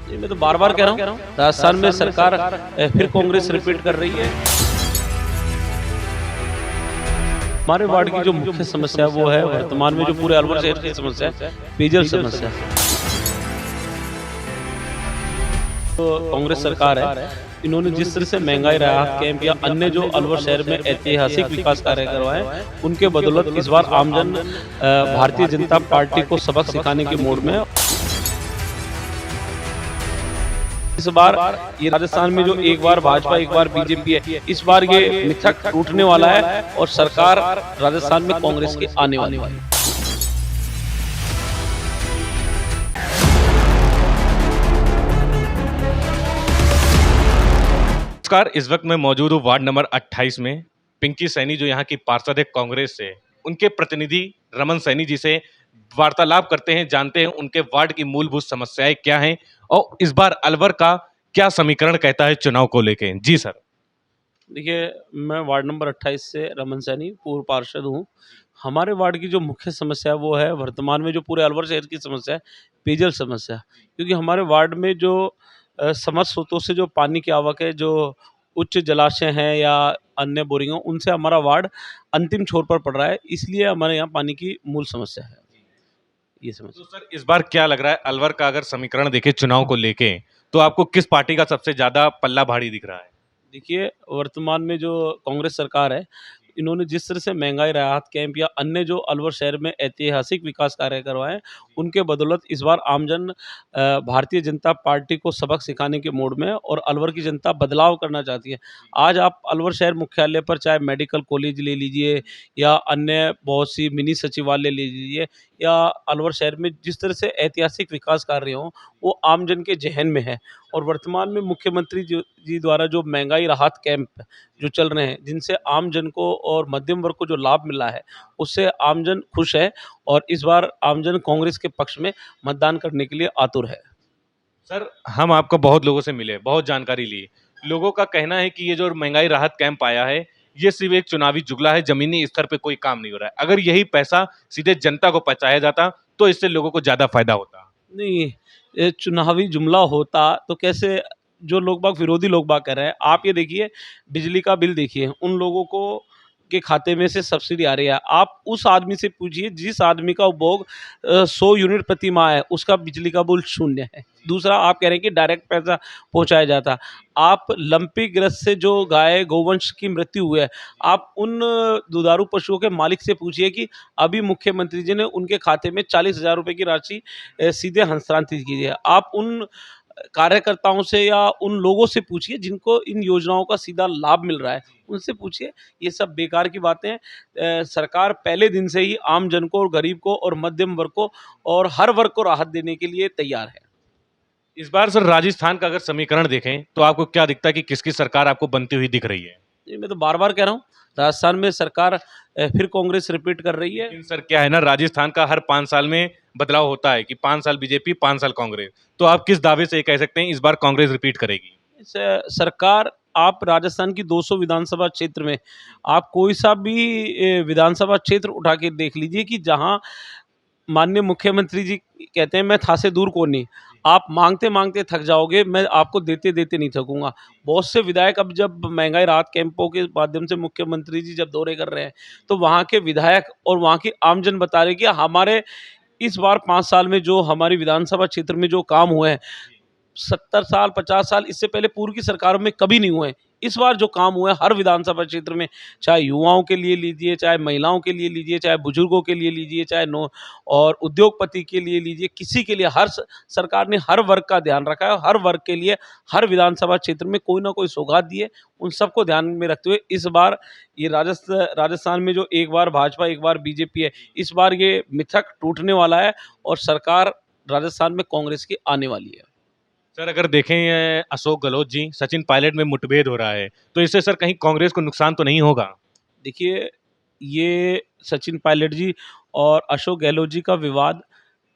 ये मैं तो बार-बार कह रहा हूँ, राजस्थान में सरकार फिर कांग्रेस रिपीट कर रही है। हमारे वार्ड की जो मुख्य समस्या वो है वर्तमान में जो पूरे अलवर शहर की समस्या है, पेयजल समस्या। तो कांग्रेस सरकार है, इन्होंने जिस तरह से महंगाई राहत कैंप या अन्य जो अलवर शहर में ऐतिहासिक विकास कार्य करवाए, उनके बदौलत इस बार आमजन भारतीय जनता पार्टी को सबक सिखाने के मूड में है। इस बार ये राजस्थान में जो एक बार भाजपा एक बार बीजेपी है, इस बार ये मिथक टूटने वाला है और सरकार राजस्थान में कांग्रेस की आने वाली है। नमस्कार, इस वक्त मैं मौजूद हूँ वार्ड नंबर 28 में। पिंकी सैनी जो यहाँ की पार्षद है कांग्रेस से, उनके प्रतिनिधि रमन सैनी जी से वार्तालाप करते हैं, जानते हैं उनके वार्ड की मूलभूत समस्याएं क्या हैं और इस बार अलवर का क्या समीकरण कहता है चुनाव को लेके। जी सर। देखिए, मैं वार्ड नंबर 28 से रमन सैनी पूर्व पार्षद हूँ। हमारे वार्ड की जो मुख्य समस्या है वो है वर्तमान में जो पूरे अलवर शहर की समस्या है, पेयजल समस्या। क्योंकि हमारे वार्ड में जो समर स्रोतों से जो पानी की आवक है, जो उच्च जलाशय हैं या अन्य बोरिंगों, उनसे हमारा वार्ड अंतिम छोर पर पड़ रहा है, इसलिए हमारे यहाँ पानी की मूल समस्या है। ये समस्या। तो सर, इस बार क्या लग रहा है अलवर का अगर समीकरण देखें चुनाव को लेके, तो आपको किस पार्टी का सबसे ज्यादा पल्ला भारी दिख रहा है? देखिए, वर्तमान में जो कांग्रेस सरकार है, इन्होंने जिस तरह से महंगाई राहत कैंप या अन्य जो अलवर शहर में ऐतिहासिक विकास कार्य करवाए, उनके बदौलत इस बार आमजन भारतीय जनता पार्टी को सबक सिखाने के मूड में है और अलवर की जनता बदलाव करना चाहती है। आज आप अलवर शहर मुख्यालय पर चाहे मेडिकल कॉलेज ले लीजिए या अन्य बहुत सी मिनी सचिवालय ले लीजिए या अलवर शहर में जिस तरह से ऐतिहासिक विकास कार्य हों, वो आमजन के ज़हन में है। और वर्तमान में मुख्यमंत्री जी द्वारा जो महंगाई राहत कैंप जो चल रहे हैं, जिनसे आम जन को और मध्यम वर्ग को जो लाभ मिला है, उससे आमजन खुश है और इस बार आमजन कांग्रेस के पक्ष में मतदान करने के लिए आतुर है। सर, हम आपको बहुत लोगों से मिले, बहुत जानकारी ली। लोगों का कहना है कि ये जो महंगाई राहत कैंप आया है, ये सिर्फ एक चुनावी जुगला है, जमीनी स्तर पे कोई काम नहीं हो रहा है। अगर यही पैसा सीधे जनता को पहुंचाया जाता तो इससे लोगों को ज्यादा फायदा होता। नहीं, ये चुनावी जुमला होता तो कैसे जो लोग बाग विरोधी लोग बाग कर रहे हैं, आप ये देखिए बिजली का बिल देखिए, उन लोगों को के खाते में से सब्सिडी आ रही है। आप उस आदमी से पूछिए जिस आदमी का उपभोग 100 यूनिट प्रति माह है, उसका बिजली का बिल शून्य है। दूसरा, आप कह रहे हैं कि डायरेक्ट पैसा पहुँचाया जाता। आप लंपी ग्रस्त से जो गाय गोवंश की मृत्यु हुई है, आप उन दुधारू पशुओं के मालिक से पूछिए कि अभी मुख्यमंत्री जी ने उनके खाते में 40,000 रुपए की राशि सीधे हस्तांतरित की है। आप उन कार्यकर्ताओं से या उन लोगों से पूछिए जिनको इन योजनाओं का सीधा लाभ मिल रहा है, उनसे पूछिए। ये सब बेकार की बातें हैं। सरकार पहले दिन से ही आम जन को और गरीब को और मध्यम वर्ग को और हर वर्ग को राहत देने के लिए तैयार है। इस बार सर राजस्थान का अगर समीकरण देखें तो आपको क्या दिखता है कि किसकी सरकार आपको बनती हुई दिख रही है? ये मैं तो बार-बार कह रहा हूँ, राजस्थान में सरकार फिर कांग्रेस रिपीट कर रही है। लेकिन सर क्या है ना, राजस्थान का हर 5 साल में बदलाव होता है कि 5 साल बीजेपी, 5 साल कांग्रेस। तो आप किस दावे से ये कह सकते हैं इस बार कांग्रेस रिपीट करेगी? सरकार, आप राजस्थान की 200 विधानसभा क्षेत्र में आप कोई सा भी विधानसभा क्षेत्र उठा के देख लीजिए कि जहाँ माननीय मुख्यमंत्री जी कहते हैं मैं था से दूर कौन नहीं। आप मांगते मांगते थक जाओगे, मैं आपको देते देते नहीं थकूंगा। बहुत से विधायक अब जब महंगाई राहत कैंपों के माध्यम से मुख्यमंत्री जी जब दौरे कर रहे हैं, तो वहाँ के विधायक और वहाँ की आमजन बता रहे कि हमारे इस बार 5 साल में जो हमारी विधानसभा क्षेत्र में जो काम हुए हैं, 70 साल 50 साल इससे पहले पूर्व की सरकारों में कभी नहीं हुए हैं। इस बार जो काम हुए हैं हर विधानसभा क्षेत्र में, चाहे युवाओं के लिए लीजिए, चाहे महिलाओं के लिए लीजिए, चाहे बुजुर्गों के लिए लीजिए, चाहे नो और उद्योगपति के लिए लीजिए, किसी के लिए सरकार ने हर वर्ग का ध्यान रखा है। हर वर्ग के लिए हर विधानसभा क्षेत्र में कोई ना कोई सौगात दी है। उन सबको ध्यान में रखते हुए इस बार ये राजस्थान में जो एक बार भाजपा एक बार बीजेपी है, इस बार ये मिथक टूटने वाला है और सरकार राजस्थान में कांग्रेस की आने वाली है। सर अगर देखें अशोक गहलोत जी सचिन पायलट में मुठभेड़ हो रहा है, तो इससे सर कहीं कांग्रेस को नुकसान तो नहीं होगा? देखिए, ये सचिन पायलट जी और अशोक गहलोत जी का विवाद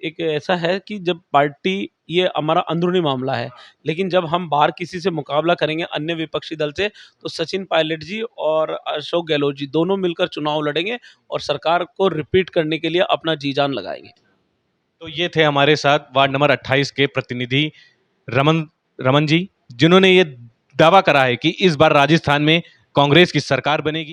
एक ऐसा है कि जब पार्टी, ये हमारा अंदरूनी मामला है, लेकिन जब हम बाहर किसी से मुकाबला करेंगे अन्य विपक्षी दल से, तो सचिन पायलट जी और अशोक गहलोत जी दोनों मिलकर चुनाव लड़ेंगे और सरकार को रिपीट करने के लिए अपना जी जान लगाएंगे। तो ये थे हमारे साथ वार्ड नंबर 28 के प्रतिनिधि रमन रमन जी, जिन्होंने ये दावा करा है कि इस बार राजस्थान में कांग्रेस की सरकार बनेगी।